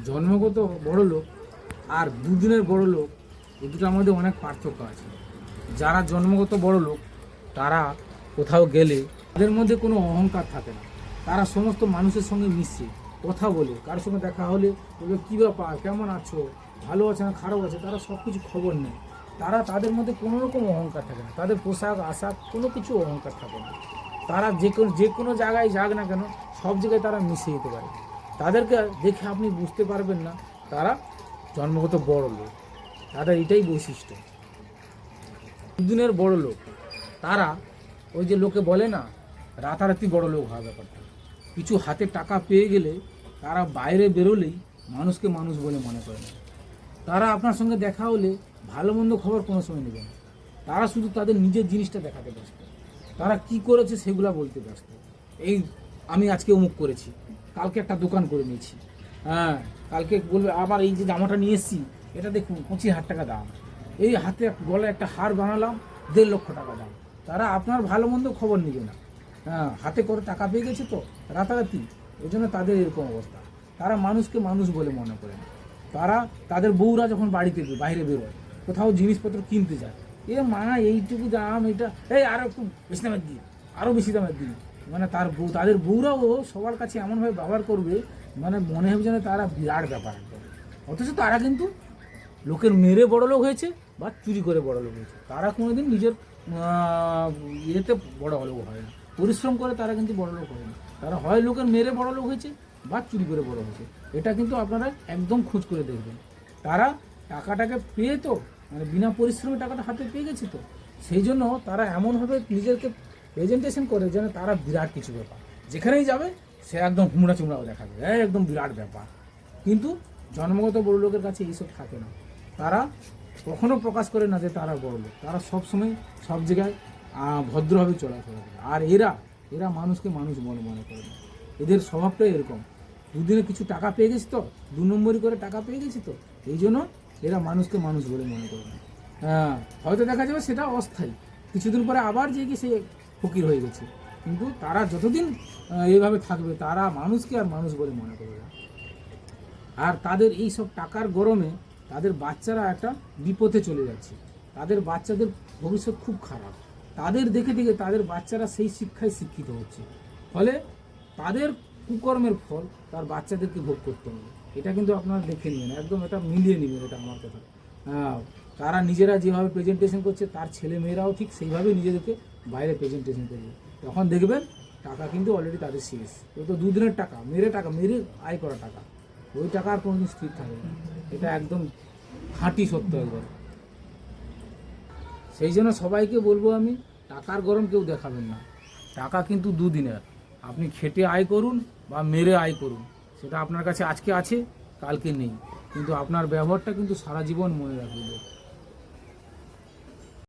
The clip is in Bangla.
জন্মগত বড় লোক আর দুদিনের বড় লোক, এই দুটার মধ্যে অনেক পার্থক্য আছে। যারা জন্মগত বড় লোক তারা কোথাও গেলে তাদের মধ্যে কোনো অহংকার থাকে না। তারা সমস্ত মানুষের সঙ্গে মিশছে, কথা বলে, কারোর সঙ্গে দেখা হলে বলবে কী ব্যাপার, কেমন আছো, ভালো আছে না খারাপ আছে, তারা সব কিছু খবর নেয়। তাদের মধ্যে কোনো রকম অহংকার থাকে না, তাদের পোশাক আশাক কোনো কিছু অহংকার থাকে না। তারা যে কোনো জায়গায় যাক না কেন, সব জায়গায় তারা মিশে যেতে পারে। তাদেরকে দেখে আপনি বুঝতে পারবেন না তারা জন্মগত বড় লোক, তাদের এটাই বৈশিষ্ট্য। দুদিনের বড় লোক তারা ওই যে লোকে বলে না রাতারাতি বড় লোক হওয়া ব্যাপারটা, কিছু হাতে টাকা পেয়ে গেলে তারা বাইরে বেরোলেই মানুষকে মানুষ বলে মনে করে না। তারা আপনার সঙ্গে দেখা হলে ভালো মন্দ খবর কোনো সময় নেবে না। তারা শুধু তাদের নিজের জিনিসটা দেখাতে ব্যস্ত, তারা কি করেছে সেগুলা বলতে ব্যস্ত। এই আমি আজকে অমুক করেছি, কালকে একটা দোকান করে নিয়েছি, হ্যাঁ কালকে বলবে আবার এই যে জামাটা নিয়ে এসেছি এটা দেখুন 25,000 টাকা দাম, এই হাতে গলায় একটা হার বানালাম 1.5 লক্ষ টাকা দাম। তারা আপনার ভালো মন্দ খবর নেবে না, হ্যাঁ হাতে করে টাকা পেয়ে গেছে তো রাতারাতি, ওই জন্য তাদের এরকম অবস্থা। তারা মানুষকে মানুষ বলে মনে করে না। তাদের বউরা যখন বাড়িতে বাইরে বেরোয়, কোথাও জিনিসপত্র কিনতে যায়, এ মা এইটুকু দাম, এটা এই আরও একটু বেশি দামের দিন, আরও বেশি দামের দিন, মানে তাদের বউরাও সবার কাছে এমনভাবে ব্যবহার করবে, মানে মনে হবে যেন তারা বিরাট ব্যাপার একদম। অথচ তারা কিন্তু লোকের মেরে বড় লোক হয়েছে বা চুরি করে বড় লোক হয়েছে। তারা কোনোদিন নিজের ইয়েতে বড় লোক হয় না, পরিশ্রম করে তারা কিন্তু বড় লোক হয় না। তারা হয় লোকের মেরে বড় লোক হয়েছে বা চুরি করে বড় হয়েছে। এটা কিন্তু আপনারা একদম খোঁজ করে দেখবেন। তারা টাকাটাকে পেয়ে তো, মানে বিনা পরিশ্রমে টাকাটা হাতে পেয়ে গেছে তো, সেই জন্য তারা এমনভাবে নিজেকে প্রেজেন্টেশন করে যেন তারা বিরাট কিছু ব্যাপার, যেখানেই যাবে সে একদম হুমড়া চুমড়াও দেখাবে, একদম বিরাট ব্যাপার। কিন্তু জন্মগত বড় লোকের কাছে এইসব থাকে না। তারা কখনো প্রকাশ করে না যে তারা বড় লোক। তারা সবসময় সব জায়গায় ভদ্রভাবে চলাফেরা করে। আর এরা মানুষকে মানুষ মনে করে না। এদের স্বভাবটাই এরকম। দুদিনে কিছু টাকা পেয়ে গেছি তো, 2 নম্বরই করে টাকা পেয়ে গেছি তো, এই জন্য এরা মানুষকে মানুষ বলে মনে করে না। হ্যাঁ হয়তো দেখা যাবে সেটা অস্থায়ী, কিছুদিন পরে আবার যে কি সে ফকির হয়ে গেছে, কিন্তু তারা যতদিন এইভাবে থাকবে তারা মানুষকে আর মানুষ বলে মনে করবে না। আর তাদের এই সব টাকার গরমে তাদের বাচ্চারা একটা বিপথে চলে যাচ্ছে। তাদের বাচ্চাদের ভবিষ্যৎ খুব খারাপ। তাদের দেখে তাদের বাচ্চারা সেই শিক্ষায় শিক্ষিত হচ্ছে, ফলে তাদের কুকর্মের ফল তার বাচ্চাদেরকে ভোগ করতে হবে। এটা কিন্তু আপনারা দেখে নেবেন, একদম এটা মিলিয়ে নেবেন, এটা আমার কথা। তারা নিজেরা যেভাবে প্রেজেন্টেশন করছে তার ছেলে মেয়েরাও ঠিক সেইভাবে নিজেদেরকে বাইরে প্রেজেন্টেশন করবে। তখন দেখবেন টাকা কিন্তু অলরেডি তাদের শেষ। ওই তো 2 দিনের টাকা মেরে আয় করা টাকা, ওই টাকা আর কোনোদিন স্থির থাকবে না। এটা একদম খাঁটি সত্য একবার। সেই জন্য সবাইকে বলবো আমি, টাকার গরম কেউ দেখাবেন না। টাকা কিন্তু 2 দিনের, আপনি খেটে আয় করুন বা মেরে আয় করুন, সেটা আপনার কাছে আজকে আছে কালকে নেই, কিন্তু আপনার ব্যবহারটা কিন্তু সারা জীবন মনে রাখবে।